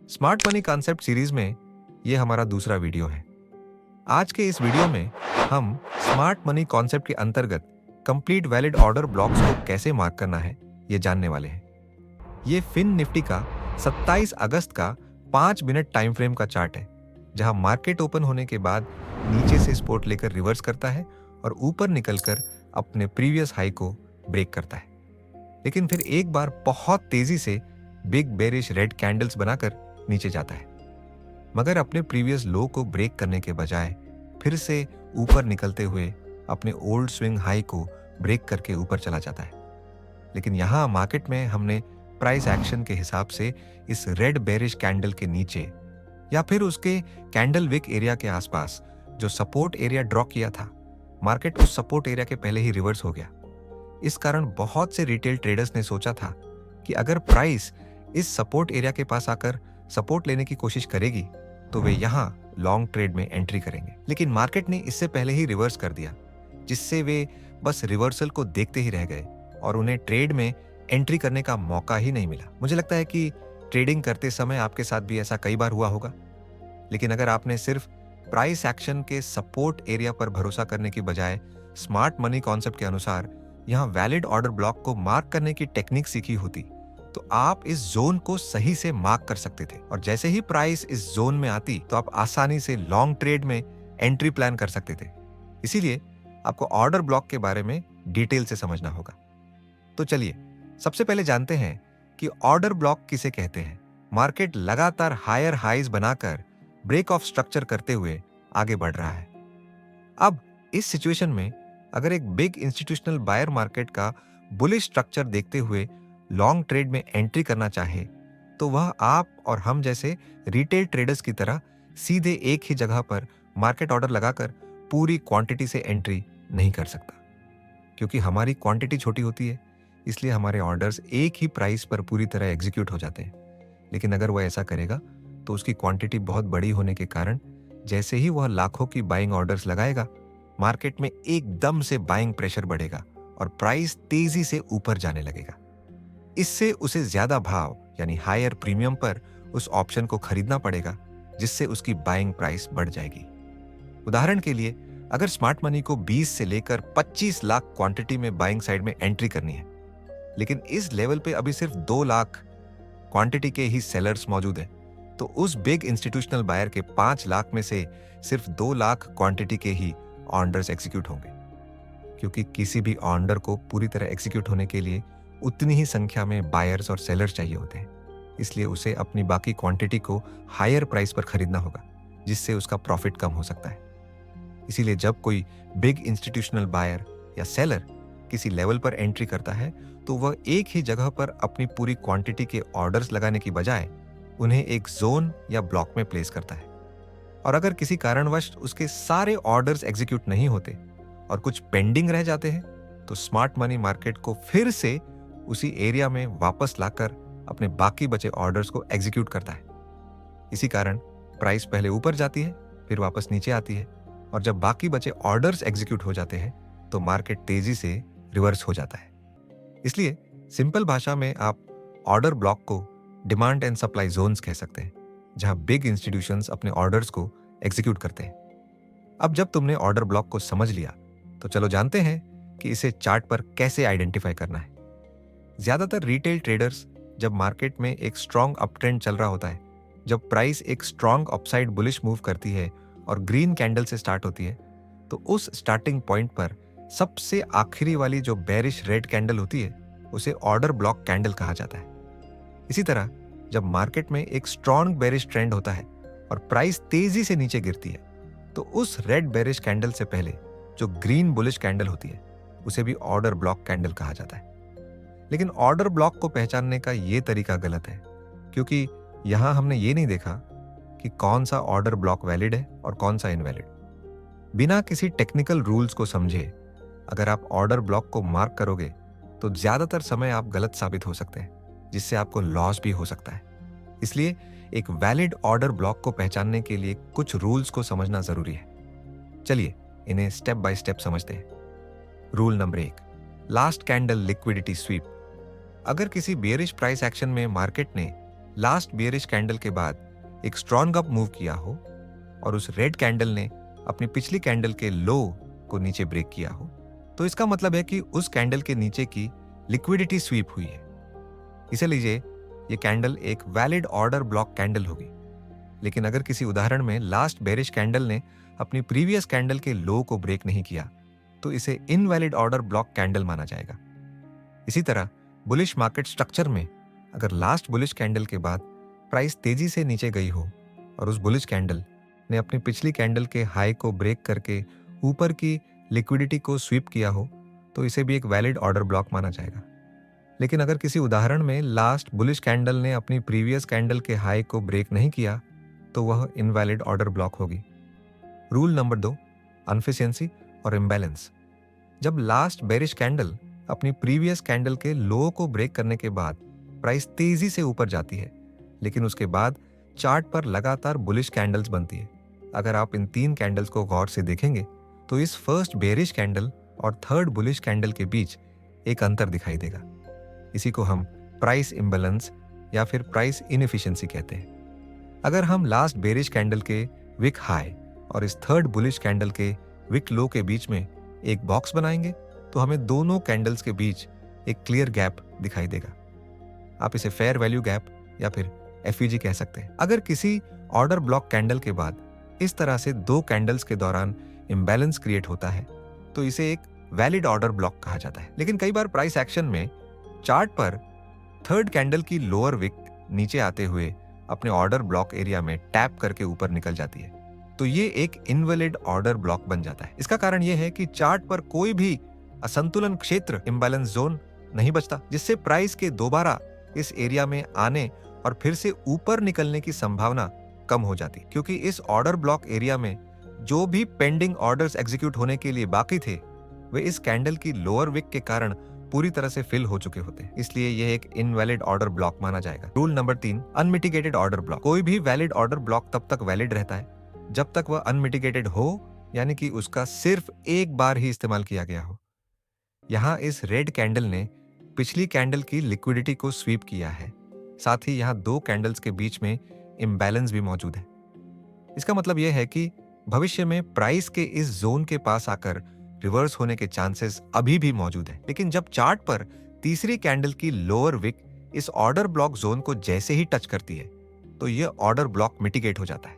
Smart money concept series में ये हमारा दूसरा वीडियो है। आज के इस वीडियो में हम स्मार्ट मनी कॉन्सेप्ट के अंतर्गत कंप्लीट वैलिड ऑर्डर ब्लॉक्स को कैसे मार्क करना है ये जानने वाले हैं। ये फिन निफ्टी का 27 अगस्त का 5 मिनट टाइम फ्रेम का चार्ट है, जहां मार्केट ओपन होने के बाद नीचे से सपोर्ट लेकर रिवर्स करता है और ऊपर निकलकर अपने प्रीवियस हाई को ब्रेक करता है, लेकिन फिर एक बार बहुत तेजी से बिग बेरिश रेड कैंडल्स बनाकर नीचे जाता है, मगर अपने प्रीवियस लो को ब्रेक करने के बजाय फिर से ऊपर निकलते हुए अपने ओल्ड स्विंग हाई को ब्रेक करके ऊपर चला जाता है। लेकिन यहाँ मार्केट में हमने प्राइस एक्शन के हिसाब से इस रेड बेरिश कैंडल के नीचे या फिर उसके कैंडल विक एरिया के आसपास जो सपोर्ट एरिया ड्रॉ किया था, मार्केट उस सपोर्ट एरिया के पहले ही रिवर्स हो गया। इस कारण बहुत से रिटेल ट्रेडर्स ने सोचा था कि अगर प्राइस इस सपोर्ट एरिया के पास आकर सपोर्ट लेने की कोशिश करेगी तो वे यहाँ लॉन्ग ट्रेड में एंट्री करेंगे, लेकिन मार्केट ने इससे पहले ही रिवर्स कर दिया, जिससे वे बस रिवर्सल को देखते ही रह गए और उन्हें ट्रेड में एंट्री करने का मौका ही नहीं मिला। मुझे लगता है कि ट्रेडिंग करते समय आपके साथ भी ऐसा कई बार हुआ होगा, लेकिन अगर आपने सिर्फ प्राइस एक्शन के सपोर्ट एरिया पर भरोसा करने की बजाय स्मार्ट मनी कॉन्सेप्ट के अनुसार यहाँ वैलिड ऑर्डर ब्लॉक को मार्क करने की टेक्निक सीखी होती तो आप इस जोन को सही से मार्क कर सकते थे, और जैसे ही प्राइस इस जोन में आती तो आप आसानी से लॉन्ग ट्रेड में एंट्री प्लान कर सकते थे। इसीलिए आपको ऑर्डर ब्लॉक के बारे में डिटेल से समझना होगा। तो चलिए सबसे पहले जानते हैं कि ऑर्डर ब्लॉक किसे कहते हैं। मार्केट लगातार हायर हाइज बनाकर ब्रेक ऑफ स्ट्रक्चर करते हुए आगे बढ़ रहा है। अब इस सिचुएशन में अगर एक बिग इंस्टीट्यूशनल बायर मार्केट का बुलिश स्ट्रक्चर देखते हुए लॉन्ग ट्रेड में एंट्री करना चाहे तो वह आप और हम जैसे रिटेल ट्रेडर्स की तरह सीधे एक ही जगह पर मार्केट ऑर्डर लगाकर पूरी क्वांटिटी से एंट्री नहीं कर सकता, क्योंकि हमारी क्वांटिटी छोटी होती है, इसलिए हमारे ऑर्डर्स एक ही प्राइस पर पूरी तरह एग्जीक्यूट हो जाते हैं। लेकिन अगर वह ऐसा करेगा तो उसकी क्वांटिटी बहुत बड़ी होने के कारण जैसे ही वह लाखों की बाइंग ऑर्डर्स लगाएगा, मार्केट में एकदम से बाइंग प्रेशर बढ़ेगा और प्राइस तेजी से ऊपर जाने लगेगा। इससे उसे ज्यादा भाव यानी हायर प्रीमियम पर उस ऑप्शन को खरीदना पड़ेगा, जिससे उसकी बाइंग प्राइस बढ़ जाएगी। उदाहरण के लिए अगर स्मार्ट मनी को 20 से लेकर 25 लाख क्वांटिटी में बाइंग साइड में एंट्री करनी है, लेकिन इस लेवल पे अभी सिर्फ 2 लाख क्वांटिटी के ही सेलर्स मौजूद हैं, तो उस बिग इंस्टीट्यूशनल बायर के 5 लाख में से सिर्फ 2 लाख क्वांटिटी के ही ऑर्डर्स एग्जीक्यूट होंगे, क्योंकि किसी भी ऑर्डर को पूरी तरह एग्जीक्यूट होने के लिए उतनी ही संख्या में बायर्स और सेलर्स चाहिए होते हैं। इसलिए उसे अपनी बाकी क्वांटिटी को हायर प्राइस पर खरीदना होगा, जिससे उसका प्रॉफिट कम हो सकता है। इसीलिए जब कोई बिग इंस्टीट्यूशनल बायर या सेलर किसी लेवल पर एंट्री करता है तो वह एक ही जगह पर अपनी पूरी क्वांटिटी के ऑर्डर्स लगाने की बजाय उन्हें एक जोन या ब्लॉक में प्लेस करता है, और अगर किसी कारणवश उसके सारे ऑर्डर्स एग्जीक्यूट नहीं होते और कुछ पेंडिंग रह जाते हैं तो स्मार्ट मनी मार्केट को फिर से उसी एरिया में वापस लाकर अपने बाकी बचे ऑर्डर्स को एग्जीक्यूट करता है। इसी कारण प्राइस पहले ऊपर जाती है, फिर वापस नीचे आती है, और जब बाकी बचे ऑर्डर्स एग्जीक्यूट हो जाते हैं तो मार्केट तेजी से रिवर्स हो जाता है। इसलिए सिंपल भाषा में आप ऑर्डर ब्लॉक को डिमांड एंड सप्लाई जोन्स कह सकते हैं, जहां बिग इंस्टीट्यूशंस अपने ऑर्डर्स को एग्जीक्यूट करते हैं। अब जब तुमने ऑर्डर ब्लॉक को समझ लिया तो चलो जानते हैं कि इसे चार्ट पर कैसे आइडेंटिफाई करना है। ज्यादातर रिटेल ट्रेडर्स जब मार्केट में एक स्ट्रॉन्ग अप ट्रेंड चल रहा होता है, जब प्राइस एक स्ट्रॉन्ग अपसाइड बुलिश मूव करती है और ग्रीन कैंडल से स्टार्ट होती है, तो उस स्टार्टिंग पॉइंट पर सबसे आखिरी वाली जो बेरिश रेड कैंडल होती है उसे ऑर्डर ब्लॉक कैंडल कहा जाता है। इसी तरह जब मार्केट में एक स्ट्रॉन्ग बेरिश ट्रेंड होता है और प्राइस तेजी से नीचे गिरती है, तो उस रेड बेरिश कैंडल से पहले जो ग्रीन बुलिश कैंडल होती है उसे भी ऑर्डर ब्लॉक कैंडल कहा जाता है। लेकिन ऑर्डर ब्लॉक को पहचानने का ये तरीका गलत है, क्योंकि यहां हमने ये नहीं देखा कि कौन सा ऑर्डर ब्लॉक वैलिड है और कौन सा इनवैलिड। बिना किसी टेक्निकल रूल्स को समझे अगर आप ऑर्डर ब्लॉक को मार्क करोगे तो ज्यादातर समय आप गलत साबित हो सकते हैं, जिससे आपको लॉस भी हो सकता है। इसलिए एक वैलिड ऑर्डर ब्लॉक को पहचानने के लिए कुछ रूल्स को समझना जरूरी है। चलिए इन्हें स्टेप बाय स्टेप समझते हैं। Rule number 1, last candle liquidity SVEEP. अगर किसी बेयरिश प्राइस एक्शन में मार्केट ने लास्ट बियरिश कैंडल के बाद एक स्ट्रॉन्ग अप मूव किया हो और उस रेड कैंडल ने अपनी पिछली कैंडल के लो को नीचे ब्रेक किया हो, तो इसका मतलब है कि उस कैंडल के नीचे की लिक्विडिटी स्वीप हुई है। इसे लीजिए ये कैंडल एक वैलिड ऑर्डर ब्लॉक कैंडल होगी। लेकिन अगर किसी उदाहरण में लास्ट बेरिश कैंडल ने अपनी प्रीवियस कैंडल के लो को ब्रेक नहीं किया, तो इसे इनवैलिड ऑर्डर ब्लॉक कैंडल माना जाएगा। इसी तरह बुलिश मार्केट स्ट्रक्चर में अगर लास्ट बुलिश कैंडल के बाद प्राइस तेजी से नीचे गई हो और उस बुलिश कैंडल ने अपनी पिछली कैंडल के हाई को ब्रेक करके ऊपर की लिक्विडिटी को स्वीप किया हो, तो इसे भी एक वैलिड ऑर्डर ब्लॉक माना जाएगा। लेकिन अगर किसी उदाहरण में लास्ट बुलिश कैंडल ने अपनी प्रीवियस कैंडल के हाई को ब्रेक नहीं किया, तो वह इनवैलिड ऑर्डर ब्लॉक होगी। रूल नंबर 2, अनफिशिएंसी और इम्बैलेंस। जब लास्ट बेरिश कैंडल अपनी प्रीवियस कैंडल के लो को ब्रेक करने के बाद प्राइस तेजी से ऊपर जाती है, लेकिन उसके बाद चार्ट पर लगातार बुलिश कैंडल्स बनती है। अगर आप इन 3 कैंडल्स को गौर से देखेंगे तो इस फर्स्ट बेरिश कैंडल और थर्ड बुलिश कैंडल के बीच एक अंतर दिखाई देगा। इसी को हम प्राइस इम्बैलेंस या फिर प्राइस इनएफिशिएंसी कहते हैं। अगर हम लास्ट बेरिश कैंडल के विक हाई और इस थर्ड बुलिश कैंडल के विक लो के बीच में एक बॉक्स बनाएंगे, तो हमें दोनों कैंडल्स के बीच एक क्लियर गैप दिखाई देगा। आप इसे फेयर वैल्यू गैप या फिर एफईजी कह सकते हैं। अगर किसी ऑर्डर ब्लॉक कैंडल के बाद इस तरह से 2 कैंडल्स के दौरान इम्बैलेंस क्रिएट होता है, तो इसे एक वैलिड ऑर्डर ब्लॉक कहा जाता है। लेकिन कई बार प्राइस एक्शन में चार्ट पर थर्ड कैंडल की लोअर विक नीचे आते हुए अपने ऑर्डर ब्लॉक एरिया में टैप करके ऊपर निकल जाती है, तो ये एक इनवैलिड ऑर्डर ब्लॉक बन जाता है। इसका कारण यह है कि चार्ट पर कोई भी असंतुलन क्षेत्र इम्बैलेंस जोन नहीं बचता, जिससे प्राइस के दोबारा इस एरिया में आने और फिर से ऊपर निकलने की संभावना कम हो जाती, क्योंकि इस ऑर्डर ब्लॉक एरिया में जो भी पेंडिंग ऑर्डर्स एग्जीक्यूट होने के लिए बाकी थे, वे इस कैंडल की लोअर विक के कारण पूरी तरह से फिल हो चुके होते हैं। इसलिए यह एक इनवैलिड ऑर्डर ब्लॉक माना जाएगा। Rule number 3, unmitigated order block. कोई भी वैलिड ऑर्डर ब्लॉक तब तक वैलिड रहता है जब तक वह अनमिटिगेटेड हो, यानी कि उसका सिर्फ एक बार ही इस्तेमाल किया गया हो। यहाँ इस रेड कैंडल ने पिछली कैंडल की लिक्विडिटी को स्वीप किया है। साथ ही यहाँ 2 कैंडल्स के बीच में इम्बैलेंस भी मौजूद है। इसका मतलब यह है कि भविष्य में प्राइस के इस जोन के पास आकर रिवर्स होने के चांसेस अभी भी मौजूद है। लेकिन जब चार्ट पर तीसरी कैंडल की लोअर विक इस ऑर्डर ब्लॉक जोन को जैसे ही टच करती है, तो यह ऑर्डर ब्लॉक मिटिगेट हो जाता है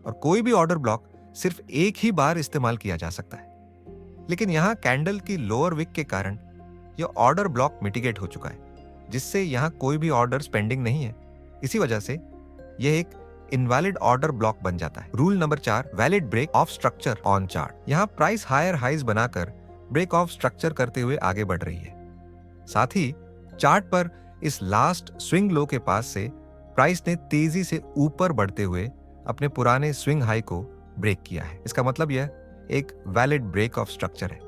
और कोई भी ऑर्डर ब्लॉक सिर्फ एक ही बार इस्तेमाल किया जा सकता है। लेकिन यहाँ कैंडल की लोअर विक के कारण यह ऑर्डर ब्लॉक मिटिगेट हो चुका है, जिससे यहाँ कोई भी ऑर्डर पेंडिंग नहीं है। इसी वजह से यह एक इनवैलिड ऑर्डर ब्लॉक बन जाता है। Rule number 4, valid break of structure on chart. यहाँ प्राइस हायर हाइज बनाकर ब्रेक ऑफ स्ट्रक्चर करते हुए आगे बढ़ रही है। साथ ही चार्ट पर इस लास्ट स्विंग लो के पास से प्राइस ने तेजी से ऊपर बढ़ते हुए अपने पुराने स्विंग हाई को ब्रेक किया है। इसका मतलब यह एक वैलिड ब्रेक ऑफ स्ट्रक्चर है।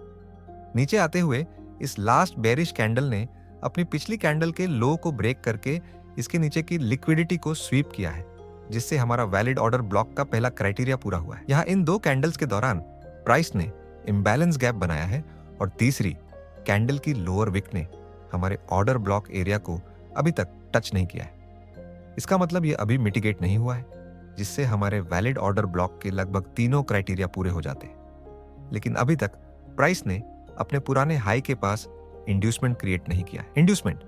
नीचे आते हुए इस लास्ट बेरिश कैंडल ने अपनी पिछली कैंडल के लो को ब्रेक करके इसके नीचे की लिक्विडिटी को स्वीप किया है, जिससे हमारा वैलिड ऑर्डर ब्लॉक का पहला क्राइटेरिया पूरा हुआ है। यहाँ इन 2 कैंडल्स के दौरान प्राइस ने इम्बैलेंस गैप बनाया है और तीसरी कैंडल की लोअर विक ने हमारे ऑर्डर ब्लॉक एरिया को अभी तक टच नहीं किया है। इसका मतलब ये अभी मिटिगेट नहीं हुआ है, जिससे हमारे वैलिड ऑर्डर ब्लॉक के लगभग तीनों क्राइटेरिया पूरे हो जाते हैं। लेकिन अभी तक प्राइस ने अपने पुराने हाई के पास इंड्यूसमेंट क्रिएट नहीं किया। Inducement,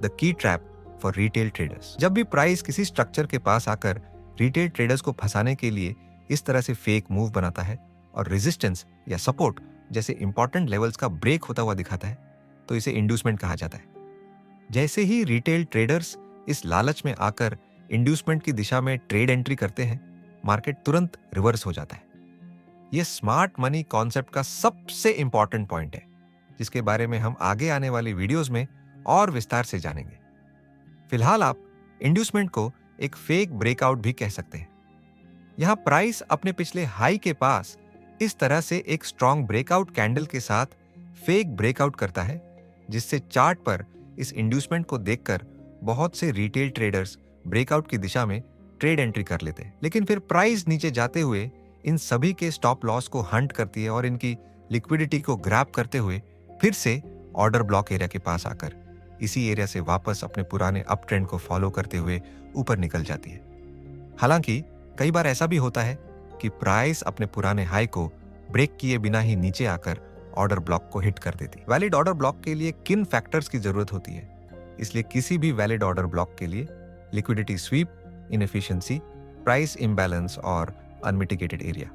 the key trap for retail traders. जब भी प्राइस किसी स्ट्रक्चर के पास आकर रिटेल ट्रेडर्स को फंसाने के लिए इस तरह से फेक मूव बनाता है और रेजिस्टेंस या सपोर्ट जैसे इंपॉर्टेंट लेवल्स का ब्रेक होता हुआ दिखाता है, तो इसे इंड्यूसमेंट कहा जाता है। जैसे ही रिटेल ट्रेडर्स इस लालच में आकर इंड्यूसमेंट की दिशा में ट्रेड एंट्री करते हैं, मार्केट तुरंत रिवर्स हो जाता है। यह स्मार्ट मनी कॉन्सेप्ट का सबसे इंपॉर्टेंट पॉइंट है, जिसके बारे में हम आगे आने वाली वीडियोस में और विस्तार से जानेंगे। फिलहाल आप इंड्यूसमेंट को एक फेक ब्रेकआउट भी कह सकते हैं। यहां प्राइस अपने पिछले हाई के पास इस तरह से एक स्ट्रॉन्ग ब्रेकआउट कैंडल के साथ फेक ब्रेकआउट करता है, जिससे चार्ट पर इस इंड्यूसमेंट को देखकर बहुत से रिटेल ट्रेडर्स ब्रेकआउट की दिशा में ट्रेड एंट्री कर लेते हैं। लेकिन फिर प्राइस नीचे जाते हुए इन सभी के स्टॉप लॉस को हंट करती है और इनकी लिक्विडिटी को ग्रैब करते हुए फिर से ऑर्डर ब्लॉक एरिया के पास आकर इसी एरिया से वापस अपने पुराने अप ट्रेंड को फॉलो करते हुए ऊपर निकल जाती है। हालांकि कई बार ऐसा भी होता है कि प्राइस अपने पुराने हाई को ब्रेक किए बिना ही नीचे आकर ऑर्डर ब्लॉक को हिट कर देती है। वैलिड ऑर्डर ब्लॉक के लिए किन फैक्टर्स की जरूरत होती है? इसलिए किसी भी वैलिड ऑर्डर ब्लॉक के लिए liquidity SVEEP, inefficiency, price imbalance और unmitigated area,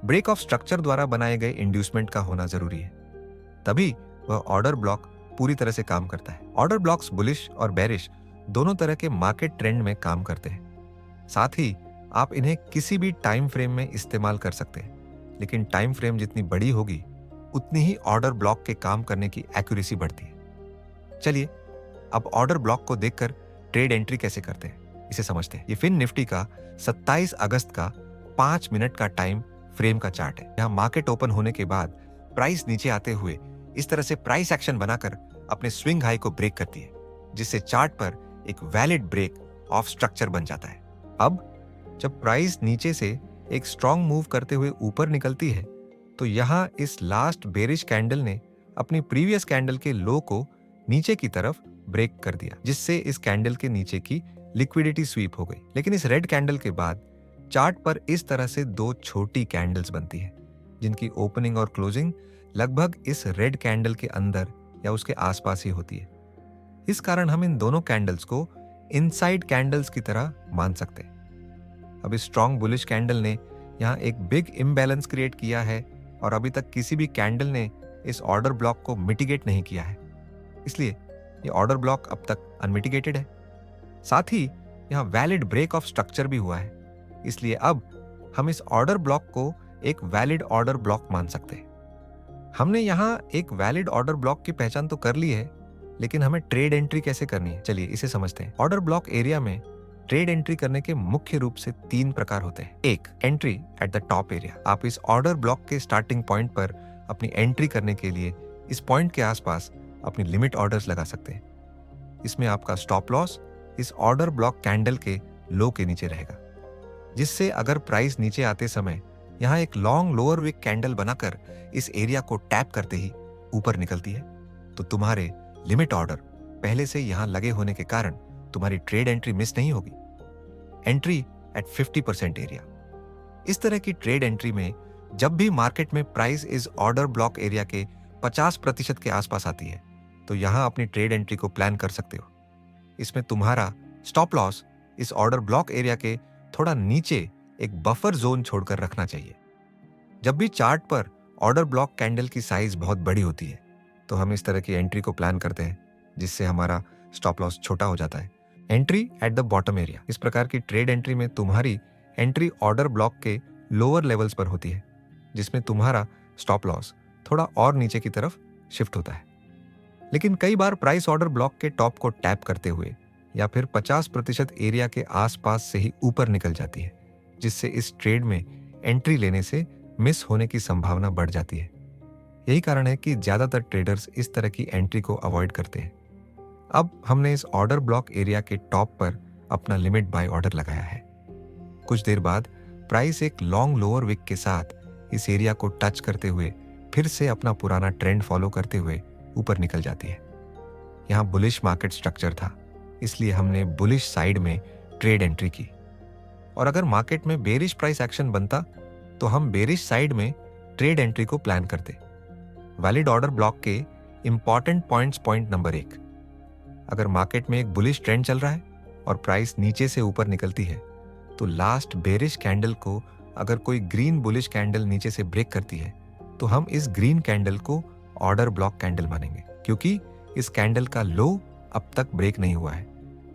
break of structure द्वारा बनाए गए इंड्यूसमेंट का होना जरूरी है। तभी वह ऑर्डर ब्लॉक पूरी तरह से काम करता है। ऑर्डर ब्लॉक्स बुलिश और बेरिश दोनों तरह के मार्केट ट्रेंड में काम करते हैं। साथ ही आप इन्हें किसी भी टाइम फ्रेम में इस्तेमाल कर सकते हैं, लेकिन टाइम फ्रेम जितनी बड़ी होगी उतनी ही ऑर्डर ब्लॉक के काम करने की एक्यूरेसी बढ़ती है। चलिए अब ऑर्डर ब्लॉक को देखकर ट्रेड एंट्री कैसे करते हैं इसे समझते हैं। ये फिन निफ्टी का 27 अगस्त का 5 मिनट का टाइम फ्रेम का चार्ट है। यहाँ मार्केट ओपन होने के बाद प्राइस नीचे आते हुए इस तरह से प्राइस एक्शन बनाकर अपने स्विंग हाई को ब्रेक करती है, जिससे चार्ट पर एक वैलिड ब्रेक ऑफ स्ट्रक्चर बन जाता है। अब जब प्राइस नीचे से एक स्ट्रॉन्ग मूव करते हुए ऊपर निकलती है, तो यहाँ इस लास्ट बेरिश कैंडल ने अपनी प्रीवियस कैंडल के लो को नीचे की तरफ ब्रेक कर दिया, जिससे इस कैंडल के नीचे की लिक्विडिटी स्वीप हो गई। लेकिन इस रेड कैंडल के बाद चार्ट पर इस तरह से दो छोटी कैंडल्स बनती हैं, जिनकी ओपनिंग और क्लोजिंग लगभग इस रेड कैंडल के अंदर या उसके आसपास ही होती है। इस कारण हम इन दोनों कैंडल्स को इनसाइड कैंडल्स की तरह मान सकते हैं। अब इस स्ट्रॉन्ग बुलिश कैंडल ने यहाँ एक बिग इम्बैलेंस क्रिएट किया है और अभी तक किसी भी कैंडल ने इस ऑर्डर ब्लॉक को मिटिगेट नहीं किया है, इसलिए ये ऑर्डर ब्लॉक अब तक अनमिटिगेटेड है। साथ ही यहाँ वैलिड ब्रेक ऑफ स्ट्रक्चर भी हुआ है, इसलिए अब हम इस ऑर्डर ब्लॉक को एक वैलिड ऑर्डर ब्लॉक मान सकते हैं। हमने यहाँ एक वैलिड ऑर्डर ब्लॉक की पहचान तो कर ली है, लेकिन हमें ट्रेड एंट्री कैसे करनी है, चलिए इसे समझते हैं। ऑर्डर ब्लॉक एरिया में ट्रेड एंट्री करने के मुख्य रूप से 3 प्रकार होते हैं। एक, entry at the top area. आप इस ऑर्डर ब्लॉक के स्टार्टिंग पॉइंट पर अपनी एंट्री करने के लिए इस पॉइंट के आसपास अपनी लिमिट ऑर्डर्स लगा सकते हैं। इसमें आपका स्टॉप लॉस इस ऑर्डर ब्लॉक कैंडल के लो के नीचे रहेगा, जिससे अगर प्राइस नीचे आते समय यहाँ एक लॉन्ग लोअर विक कैंडल बनाकर इस एरिया को टैप करते ही ऊपर निकलती है, तो तुम्हारे लिमिट ऑर्डर पहले से यहाँ लगे होने के कारण तुम्हारी ट्रेड एंट्री मिस नहीं होगी। Entry eight 50% area. इस तरह की ट्रेड एंट्री में जब भी मार्केट में प्राइस इस ऑर्डर ब्लॉक एरिया के 50% के आसपास आती है, तो यहाँ अपनी ट्रेड एंट्री को प्लान कर सकते हो। इसमें तुम्हारा स्टॉप लॉस इस ऑर्डर ब्लॉक एरिया के थोड़ा नीचे एक बफर जोन छोड़कर रखना चाहिए। जब भी चार्ट पर ऑर्डर ब्लॉक कैंडल की साइज बहुत बड़ी होती है, तो हम इस तरह की एंट्री को प्लान करते हैं, जिससे हमारा स्टॉप लॉस छोटा हो जाता है। Entry at the bottom area. इस प्रकार की ट्रेड एंट्री में तुम्हारी एंट्री ऑर्डर ब्लॉक के लोअर लेवल्स पर होती है, जिसमें तुम्हारा स्टॉप लॉस थोड़ा और नीचे की तरफ शिफ्ट होता है। लेकिन कई बार प्राइस ऑर्डर ब्लॉक के टॉप को टैप करते हुए या फिर 50% एरिया के आसपास से ही ऊपर निकल जाती है, जिससे इस ट्रेड में एंट्री लेने से मिस होने की संभावना बढ़ जाती है। यही कारण है कि ज्यादातर ट्रेडर्स इस तरह की एंट्री को अवॉइड करते हैं। अब हमने इस ऑर्डर ब्लॉक एरिया के टॉप पर अपना लिमिट बाय ऑर्डर लगाया है। कुछ देर बाद प्राइस एक लॉन्ग लोअर विक के साथ इस एरिया को टच करते हुए फिर से अपना पुराना ट्रेंड फॉलो करते हुए ऊपर निकल जाती है। यहाँ बुलिश मार्केट स्ट्रक्चर था, इसलिए हमने बुलिश साइड में ट्रेड एंट्री की, और अगर मार्केट में बेरिश प्राइस एक्शन बनता तो हम बेरिश साइड में ट्रेड एंट्री को प्लान करते। वैलिड ऑर्डर ब्लॉक के इंपॉर्टेंट पॉइंट्स। पॉइंट नंबर 1, अगर मार्केट में एक बुलिश ट्रेंड चल रहा है और प्राइस नीचे से ऊपर निकलती है, तो लास्ट बेरिश कैंडल को अगर कोई ग्रीन बुलिश कैंडल नीचे से ब्रेक करती है, तो हम इस ग्रीन कैंडल को ऑर्डर ब्लॉक कैंडल मानेंगे, क्योंकि इस कैंडल का लो अब तक ब्रेक नहीं हुआ है।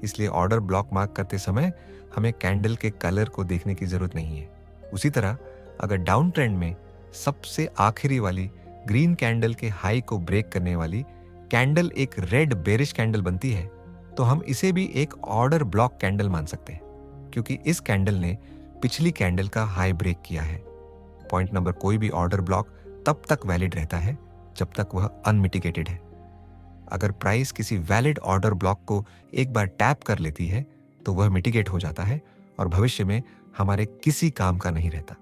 इसलिए ऑर्डर ब्लॉक मार्क करते समय हमें कैंडल के कलर को देखने की जरूरत नहीं है। उसी तरह अगर डाउन ट्रेंड में सबसे आखिरी वाली ग्रीन कैंडल के हाई को ब्रेक करने वाली कैंडल एक रेड बेरिश कैंडल बनती है, तो हम इसे भी एक ऑर्डर ब्लॉक कैंडल मान सकते हैं, क्योंकि इस कैंडल ने पिछली कैंडल का हाई ब्रेक किया है। पॉइंट नंबर, कोई भी ऑर्डर ब्लॉक तब तक वैलिड रहता है जब तक वह अनमिटिगेटेड है। अगर प्राइस किसी वैलिड ऑर्डर ब्लॉक को एक बार टैप कर लेती है, तो वह मिटिगेट हो जाता है और भविष्य में हमारे किसी काम का नहीं रहता,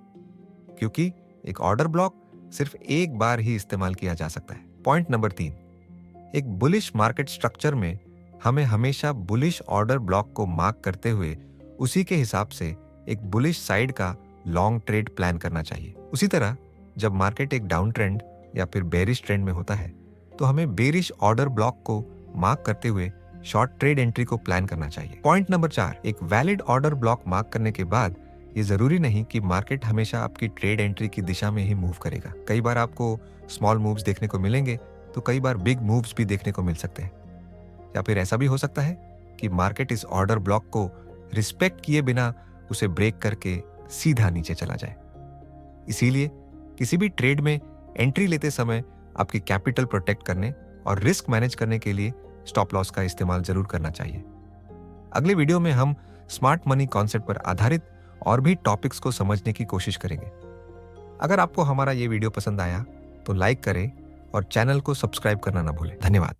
क्योंकि एक ऑर्डर ब्लॉक सिर्फ एक बार ही इस्तेमाल किया जा सकता है। पॉइंट नंबर 3, एक बुलिश मार्केट स्ट्रक्चर में हमें हमेशा बुलिश ऑर्डर ब्लॉक को मार्क करते हुए उसी के हिसाब से एक बुलिश साइड का लॉन्ग ट्रेड प्लान करना चाहिए। उसी तरह जब मार्केट एक डाउन ट्रेंड या फिर बेरिश ट्रेंड में होता है तो हमें बेरिश ऑर्डर ब्लॉक को मार्क करते हुए शॉर्ट ट्रेड एंट्री को प्लान करना चाहिए। पॉइंट नंबर 4, एक वैलिड ऑर्डर ब्लॉक मार्क करने के बाद ये जरूरी नहीं कि मार्केट हमेशा आपकी ट्रेड एंट्री की दिशा में ही मूव करेगा। कई बार आपको स्मॉल मूव्स देखने को मिलेंगे तो कई बार बिग मूव्स भी देखने को मिल सकते हैं। या फिर ऐसा भी हो सकता है कि मार्केट इस ऑर्डर ब्लॉक को रिस्पेक्ट किए बिना उसे ब्रेक करके सीधा नीचे चला जाए। इसीलिए किसी भी ट्रेड में एंट्री लेते समय आपकी कैपिटल प्रोटेक्ट करने और रिस्क मैनेज करने के लिए स्टॉप लॉस का इस्तेमाल जरूर करना चाहिए। अगले वीडियो में हम स्मार्ट मनी कॉन्सेप्ट पर आधारित और भी टॉपिक्स को समझने की कोशिश करेंगे। अगर आपको हमारा ये वीडियो पसंद आया तो लाइक करें और चैनल को सब्सक्राइब करना ना भूलें। धन्यवाद।